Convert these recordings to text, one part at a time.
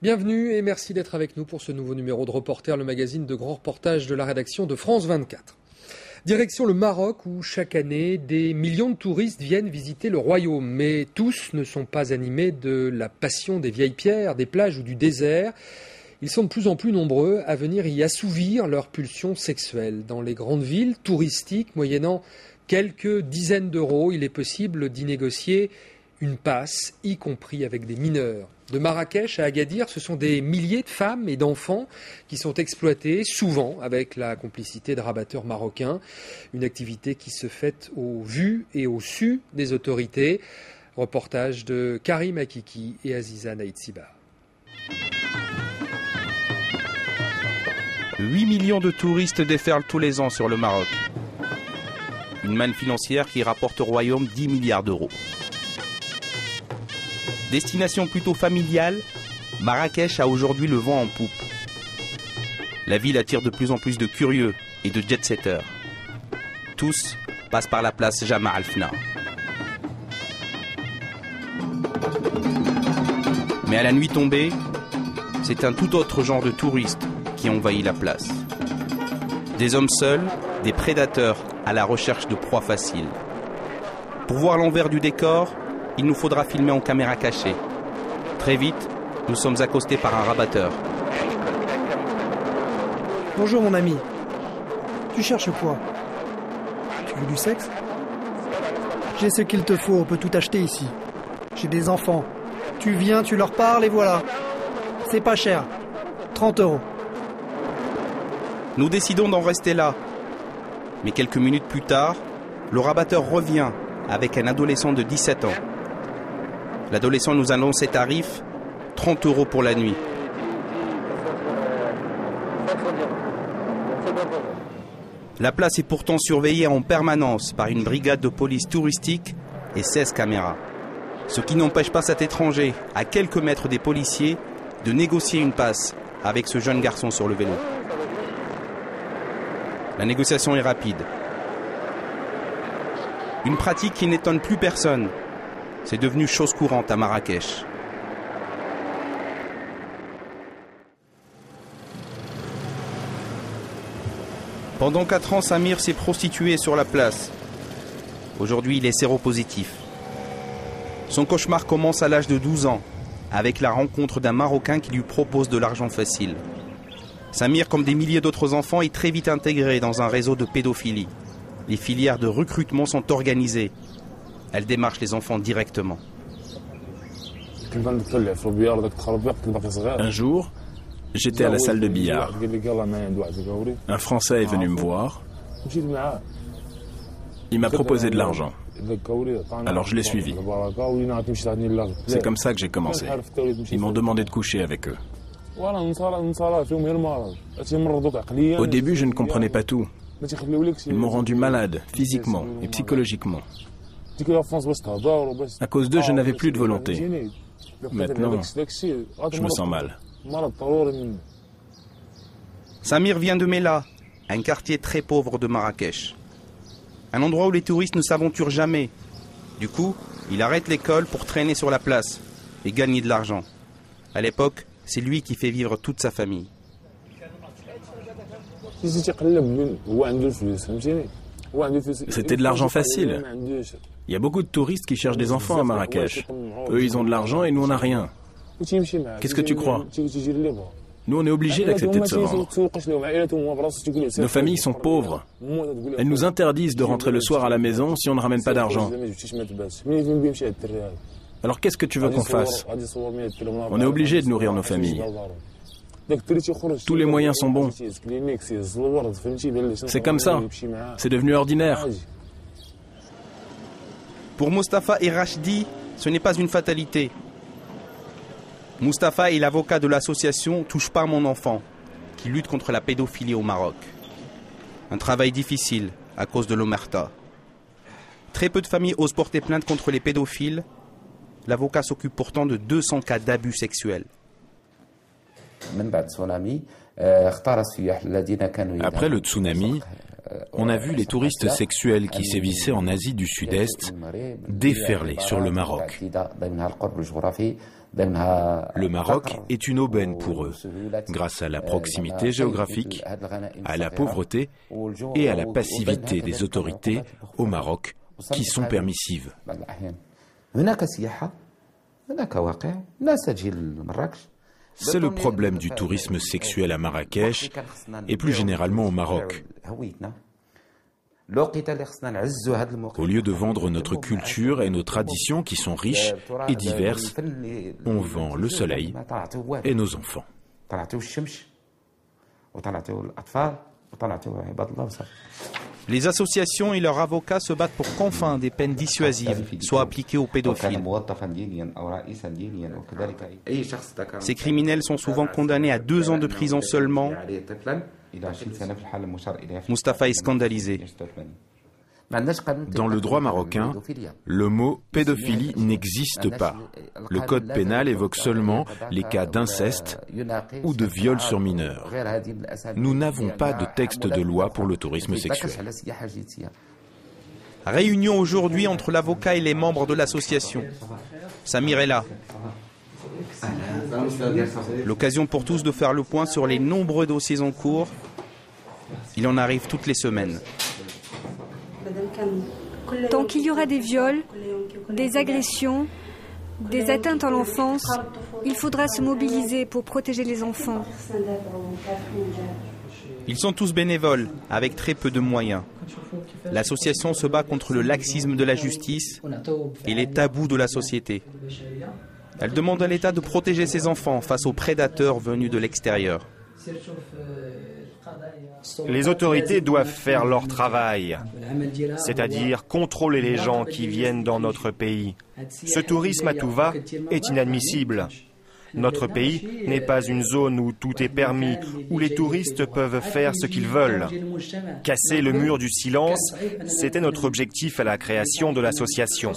Bienvenue et merci d'être avec nous pour ce nouveau numéro de Reporter, le magazine de grands reportages de la rédaction de France 24. Direction le Maroc où chaque année des millions de touristes viennent visiter le royaume. Mais tous ne sont pas animés de la passion des vieilles pierres, des plages ou du désert. Ils sont de plus en plus nombreux à venir y assouvir leurs pulsions sexuelles. Dans les grandes villes touristiques, moyennant quelques dizaines d'euros, il est possible d'y négocier une passe, y compris avec des mineurs. De Marrakech à Agadir, ce sont des milliers de femmes et d'enfants qui sont exploités, souvent avec la complicité de rabatteurs marocains. Une activité qui se fait au vu et au su des autorités. Reportage de Karim Akiki et Aziza Naïtsiba. 8 millions de touristes déferlent tous les ans sur le Maroc. Une manne financière qui rapporte au royaume 10 milliards d'euros. Destination plutôt familiale, Marrakech a aujourd'hui le vent en poupe. La ville attire de plus en plus de curieux et de jet-setters. Tous passent par la place Jama Al-Fna. Mais à la nuit tombée, c'est un tout autre genre de touristes qui envahit la place. Des hommes seuls, des prédateurs à la recherche de proies faciles. Pour voir l'envers du décor, il nous faudra filmer en caméra cachée. Très vite, nous sommes accostés par un rabatteur. Bonjour mon ami. Tu cherches quoi? Tu veux du sexe? J'ai ce qu'il te faut, on peut tout acheter ici. J'ai des enfants. Tu viens, tu leur parles et voilà. C'est pas cher. 30 euros. Nous décidons d'en rester là. Mais quelques minutes plus tard, le rabatteur revient avec un adolescent de 17 ans. L'adolescent nous annonce ses tarifs, 30 euros pour la nuit. La place est pourtant surveillée en permanence par une brigade de police touristique et 16 caméras. Ce qui n'empêche pas cet étranger, à quelques mètres des policiers, de négocier une passe avec ce jeune garçon sur le vélo. La négociation est rapide. Une pratique qui n'étonne plus personne. C'est devenu chose courante à Marrakech. Pendant 4 ans, Samir s'est prostitué sur la place. Aujourd'hui, il est séropositif. Son cauchemar commence à l'âge de 12 ans, avec la rencontre d'un Marocain qui lui propose de l'argent facile. Samir, comme des milliers d'autres enfants, est très vite intégré dans un réseau de pédophilie. Les filières de recrutement sont organisées. Elles démarchent les enfants directement. Un jour, j'étais à la salle de billard. Un Français est venu me voir. Il m'a proposé de l'argent. Alors je l'ai suivi. C'est comme ça que j'ai commencé. Ils m'ont demandé de coucher avec eux. Au début, je ne comprenais pas tout. Ils m'ont rendu malade, physiquement et psychologiquement. À cause d'eux, je n'avais plus de volonté. Maintenant, je me sens mal. Samir vient de Mela, un quartier très pauvre de Marrakech. Un endroit où les touristes ne s'aventurent jamais. Du coup, il arrête l'école pour traîner sur la place et gagner de l'argent. À l'époque, c'est lui qui fait vivre toute sa famille. C'était de l'argent facile. Il y a beaucoup de touristes qui cherchent des enfants à Marrakech. Eux, ils ont de l'argent et nous, on n'a rien. Qu'est-ce que tu crois? Nous, on est obligés d'accepter de se vendre. Nos familles sont pauvres. Elles nous interdisent de rentrer le soir à la maison si on ne ramène pas d'argent. Alors qu'est-ce que tu veux qu'on fasse? On est obligés de nourrir nos familles. Tous les moyens sont bons. C'est comme ça. C'est devenu ordinaire. Pour Mustapha et Rachdi, ce n'est pas une fatalité. Mustapha est l'avocat de l'association Touche pas à mon enfant, qui lutte contre la pédophilie au Maroc. Un travail difficile à cause de l'omerta. Très peu de familles osent porter plainte contre les pédophiles. L'avocat s'occupe pourtant de 200 cas d'abus sexuels. Après le tsunami, on a vu les touristes sexuels qui sévissaient en Asie du Sud-Est déferler sur le Maroc. Le Maroc est une aubaine pour eux, grâce à la proximité géographique, à la pauvreté et à la passivité des autorités au Maroc, qui sont permissives. C'est le problème du tourisme sexuel à Marrakech et plus généralement au Maroc. Au lieu de vendre notre culture et nos traditions qui sont riches et diverses, on vend le soleil et nos enfants. Les associations et leurs avocats se battent pour qu'enfin des peines dissuasives soient appliquées aux pédophiles. Ces criminels sont souvent condamnés à 2 ans de prison seulement. Mustapha est scandalisé. Dans le droit marocain, le mot pédophilie n'existe pas. Le code pénal évoque seulement les cas d'inceste ou de viol sur mineurs. Nous n'avons pas de texte de loi pour le tourisme sexuel. Réunion aujourd'hui entre l'avocat et les membres de l'association. Samir est là. L'occasion pour tous de faire le point sur les nombreux dossiers en cours. Il en arrive toutes les semaines. Tant qu'il y aura des viols, des agressions, des atteintes à l'enfance, il faudra se mobiliser pour protéger les enfants. Ils sont tous bénévoles, avec très peu de moyens. L'association se bat contre le laxisme de la justice et les tabous de la société. Elle demande à l'État de protéger ses enfants face aux prédateurs venus de l'extérieur. Les autorités doivent faire leur travail, c'est-à-dire contrôler les gens qui viennent dans notre pays. Ce tourisme à tout va est inadmissible. Notre pays n'est pas une zone où tout est permis, où les touristes peuvent faire ce qu'ils veulent. Casser le mur du silence, c'était notre objectif à la création de l'association.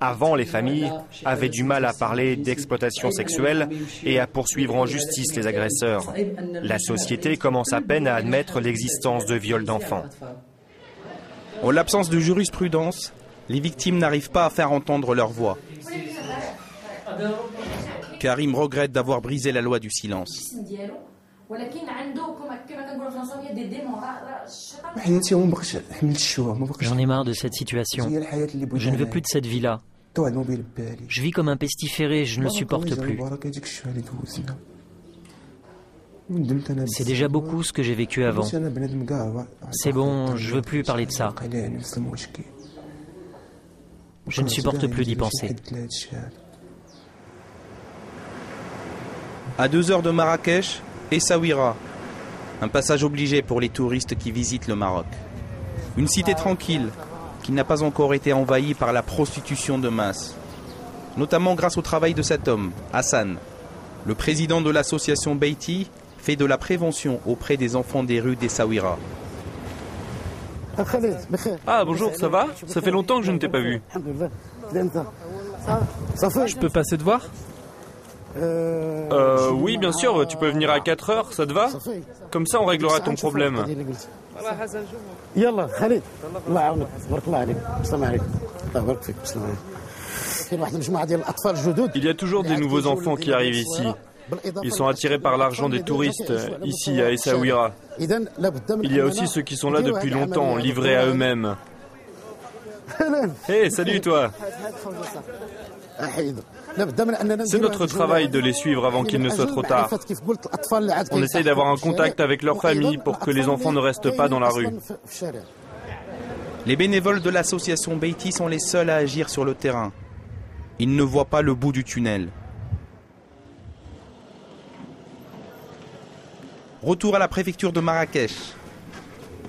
Avant, les familles avaient du mal à parler d'exploitation sexuelle et à poursuivre en justice les agresseurs. La société commence à peine à admettre l'existence de viols d'enfants. En l'absence de jurisprudence, les victimes n'arrivent pas à faire entendre leur voix. Karim regrette d'avoir brisé la loi du silence. J'en ai marre de cette situation. Je ne veux plus de cette vie-là. Je vis comme un pestiféré, je ne le supporte plus. C'est déjà beaucoup ce que j'ai vécu avant. C'est bon, je ne veux plus parler de ça. Je ne supporte plus d'y penser. À 2 heures de Marrakech, Essaouira, un passage obligé pour les touristes qui visitent le Maroc. Une cité tranquille qui n'a pas encore été envahie par la prostitution de masse, notamment grâce au travail de cet homme, Hassan. Le président de l'association Beiti fait de la prévention auprès des enfants des rues d'Essaouira. Ah bonjour, ça va? Ça fait longtemps que je ne t'ai pas vu. Je peux passer te voir? Oui, bien sûr, tu peux venir à 4 heures, ça te va? Comme ça, on réglera ton problème. Il y a toujours des nouveaux enfants qui arrivent ici. Ils sont attirés par l'argent des touristes, ici à Essaouira. Il y a aussi ceux qui sont là depuis longtemps, livrés à eux-mêmes. Hé, salut toi! C'est notre travail de les suivre avant qu'il ne soit trop tard. On essaye d'avoir un contact avec leur famille pour que les enfants ne restent pas dans la rue. Les bénévoles de l'association Beiti sont les seuls à agir sur le terrain. Ils ne voient pas le bout du tunnel. Retour à la préfecture de Marrakech.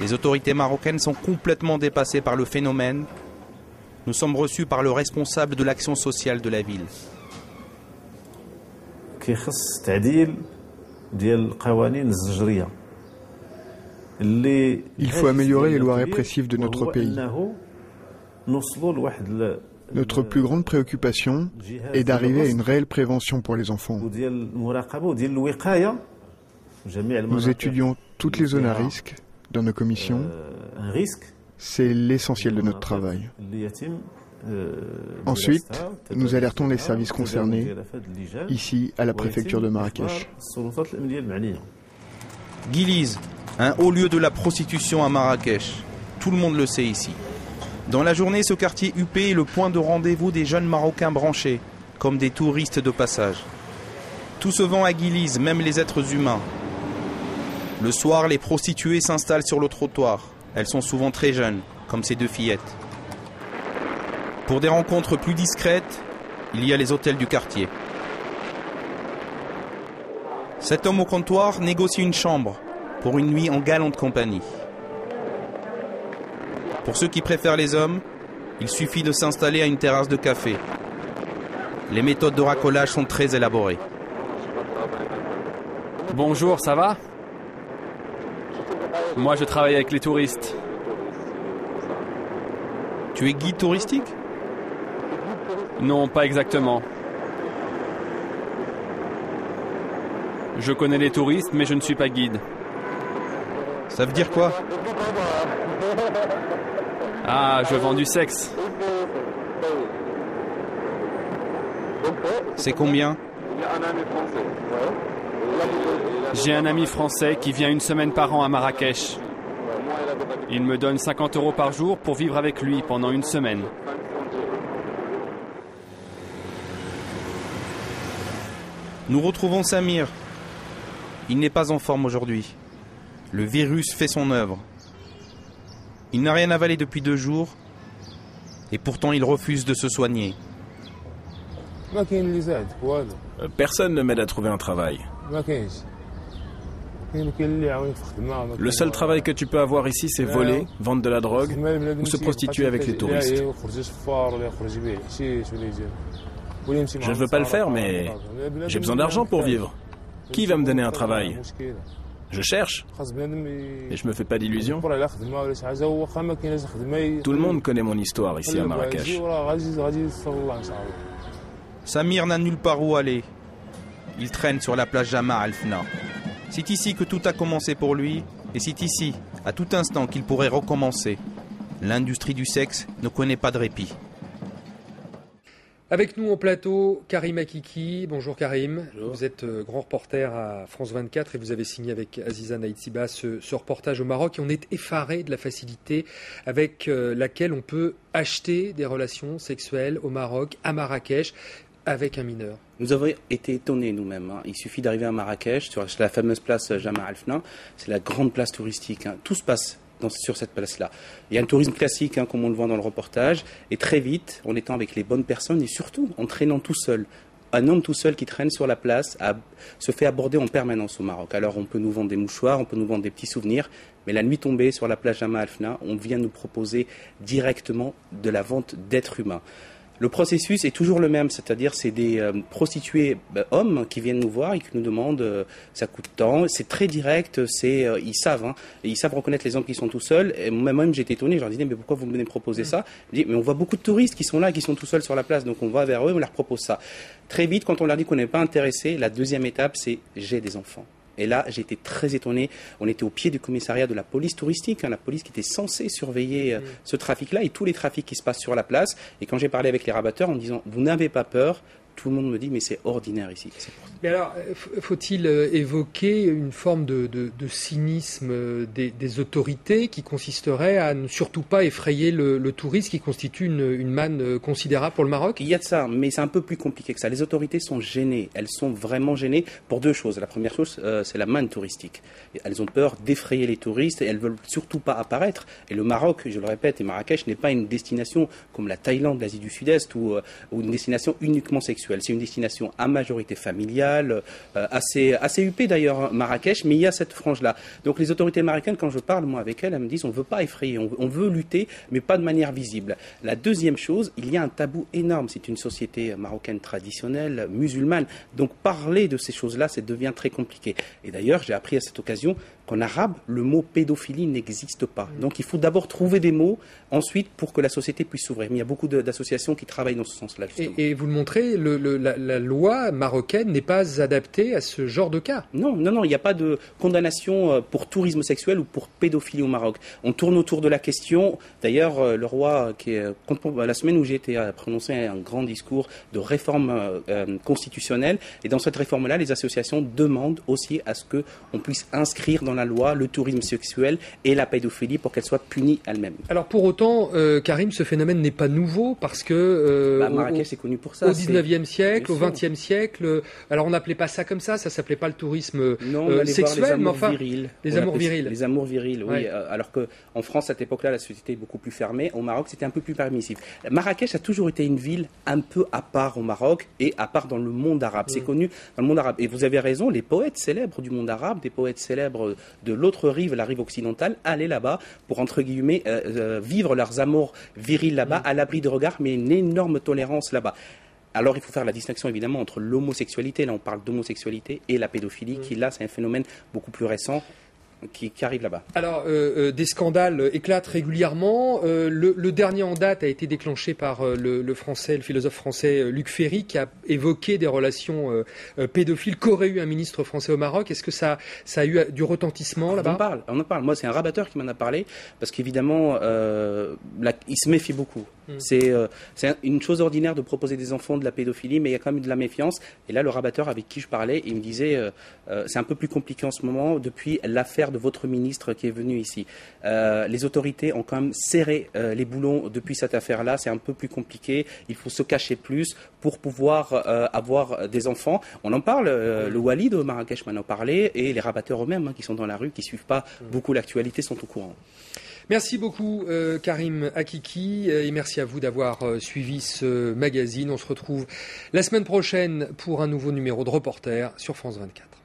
Les autorités marocaines sont complètement dépassées par le phénomène. Nous sommes reçus par le responsable de l'action sociale de la ville. Il faut améliorer les lois répressives de notre pays. Notre plus grande préoccupation est d'arriver à une réelle prévention pour les enfants. Nous étudions toutes les zones à risque dans nos commissions. C'est l'essentiel de notre travail. Ensuite, nous alertons les services concernés, ici à la préfecture de Marrakech. Guiliz, un haut lieu de la prostitution à Marrakech. Tout le monde le sait ici. Dans la journée, ce quartier huppé est le point de rendez-vous des jeunes Marocains branchés, comme des touristes de passage. Tout se vend à Guiliz, même les êtres humains. Le soir, les prostituées s'installent sur le trottoir. Elles sont souvent très jeunes, comme ces deux fillettes. Pour des rencontres plus discrètes, il y a les hôtels du quartier. Cet homme au comptoir négocie une chambre pour une nuit en galante compagnie. Pour ceux qui préfèrent les hommes, il suffit de s'installer à une terrasse de café. Les méthodes de racolage sont très élaborées. Bonjour, ça va ? Moi, je travaille avec les touristes. Tu es guide touristique ? Non, pas exactement. Je connais les touristes, mais je ne suis pas guide. Ça veut dire quoi ? Ah, je vends du sexe. C'est combien ? J'ai un ami français qui vient une semaine par an à Marrakech. Il me donne 50 € par jour pour vivre avec lui pendant une semaine. Nous retrouvons Samir. Il n'est pas en forme aujourd'hui. Le virus fait son œuvre. Il n'a rien avalé depuis 2 jours et pourtant il refuse de se soigner. Personne ne m'aide à trouver un travail. Le seul travail que tu peux avoir ici, c'est voler, vendre de la drogue ou se prostituer avec les touristes. Je ne veux pas le faire, mais j'ai besoin d'argent pour vivre. Qui va me donner un travail ? Je cherche, et je me fais pas d'illusions. Tout le monde connaît mon histoire ici à Marrakech. Samir n'a nulle part où aller. Il traîne sur la plage Jama Al-Fna. C'est ici que tout a commencé pour lui, et c'est ici, à tout instant, qu'il pourrait recommencer. L'industrie du sexe ne connaît pas de répit. Avec nous en plateau, Karim Akiki. Bonjour Karim. Bonjour. Vous êtes grand reporter à France 24 et vous avez signé avec Aziza Naïtsiba ce reportage au Maroc. Et on est effaré de la facilité avec laquelle on peut acheter des relations sexuelles au Maroc, à Marrakech, avec un mineur. Nous avons été étonnés nous-mêmes. Il suffit d'arriver à Marrakech, sur la fameuse place Jama Al-Fna. C'est la grande place touristique. Tout se passe sur cette place-là. Il y a un tourisme classique, comme on le voit dans le reportage, et très vite, en étant avec les bonnes personnes et surtout en traînant tout seul. Un homme tout seul qui traîne sur la place se fait aborder en permanence au Maroc. Alors on peut nous vendre des mouchoirs, on peut nous vendre des petits souvenirs, mais la nuit tombée sur la plage Jama Al-Fna, on vient nous proposer directement de la vente d'êtres humains. Le processus est toujours le même, c'est-à-dire c'est des prostituées hommes qui viennent nous voir et qui nous demandent ça coûte tant, c'est très direct, ils savent reconnaître les hommes qui sont tout seuls. Et moi-même j'étais étonné, je leur disais mais pourquoi vous me proposez ça ? Je dis mais on voit beaucoup de touristes qui sont là, qui sont tout seuls sur la place, donc on va vers eux, on leur propose ça. Très vite, quand on leur dit qu'on n'est pas intéressé, la deuxième étape c'est j'ai des enfants. Et là, j'ai été très étonné. On était au pied du commissariat de la police touristique, la police qui était censée surveiller ce trafic-là et tous les trafics qui se passent sur la place. Et quand j'ai parlé avec les rabatteurs en me disant « Vous n'avez pas peur », tout le monde me dit « Mais c'est ordinaire ici ». Mais alors, faut-il évoquer une forme de cynisme des autorités qui consisterait à ne surtout pas effrayer le touriste qui constitue une manne considérable pour le Maroc ? Il y a de ça, mais c'est un peu plus compliqué que ça. Les autorités sont gênées. Elles sont vraiment gênées pour 2 choses. La première chose, c'est la manne touristique. Elles ont peur d'effrayer les touristes et elles ne veulent surtout pas apparaître. Et le Maroc, je le répète, et Marrakech n'est pas une destination comme la Thaïlande, l'Asie du Sud-Est ou une destination uniquement sexuelle. C'est une destination à majorité familiale, assez huppée d'ailleurs Marrakech, mais il y a cette frange-là. Donc les autorités marocaines, quand je parle moi avec elles me disent on ne veut pas effrayer, on veut lutter, mais pas de manière visible. La deuxième chose, il y a un tabou énorme. C'est une société marocaine traditionnelle, musulmane. Donc parler de ces choses-là, ça devient très compliqué. Et d'ailleurs, j'ai appris à cette occasion qu'en arabe, le mot pédophilie n'existe pas. Donc il faut d'abord trouver des mots, ensuite pour que la société puisse s'ouvrir. Mais il y a beaucoup d'associations qui travaillent dans ce sens-là, justement. Et vous le montrez, la loi marocaine n'est pas adaptée à ce genre de cas. Non, il n'y a pas de condamnation pour tourisme sexuel ou pour pédophilie au Maroc. On tourne autour de la question. D'ailleurs, le roi, la semaine où j'ai été à prononcer un grand discours de réforme constitutionnelle, et dans cette réforme-là, les associations demandent aussi à ce qu'on puisse inscrire dans la loi le tourisme sexuel et la pédophilie pour qu'elles soient punies elles-mêmes. Alors pour autant, Karim, ce phénomène n'est pas nouveau parce que Marrakech c'est connu pour ça. Au 19e siècle, au 20e siècle, alors on n'appelait pas ça comme ça s'appelait pas le tourisme sexuel, mais enfin les amours virils. Les amours virils, oui. Alors qu'en France, à cette époque-là, la société est beaucoup plus fermée. Au Maroc, c'était un peu plus permissif. Marrakech a toujours été une ville un peu à part au Maroc et à part dans le monde arabe. C'est connu dans le monde arabe. Et vous avez raison, les poètes célèbres du monde arabe, des poètes célèbres de l'autre rive, la rive occidentale, allaient là-bas pour, entre guillemets, vivre leurs amours virils là-bas, à l'abri de regards, mais une énorme tolérance là-bas. Alors il faut faire la distinction évidemment entre l'homosexualité, là on parle d'homosexualité, et la pédophilie, qui là c'est un phénomène beaucoup plus récent. Qui arrive là-bas. Alors, des scandales éclatent régulièrement. Le dernier en date a été déclenché par le philosophe français Luc Ferry, qui a évoqué des relations pédophiles qu'aurait eu un ministre français au Maroc. Est-ce que ça a eu du retentissement là-bas ? On en parle. Moi, c'est un rabatteur qui m'en a parlé, parce qu'évidemment, il se méfie beaucoup. C'est une chose ordinaire de proposer des enfants de la pédophilie, mais il y a quand même de la méfiance. Et là, le rabatteur avec qui je parlais, il me disait c'est un peu plus compliqué en ce moment depuis l'affaire de votre ministre qui est venu ici. Les autorités ont quand même serré les boulons depuis cette affaire-là. C'est un peu plus compliqué. Il faut se cacher plus pour pouvoir avoir des enfants. On en parle. Le wali de Marrakech m'en a parlé, et les rabatteurs eux-mêmes qui sont dans la rue, qui suivent pas beaucoup l'actualité, sont au courant. Merci beaucoup Karim Akiki, et merci à vous d'avoir suivi ce magazine. On se retrouve la semaine prochaine pour un nouveau numéro de Reporter sur France 24.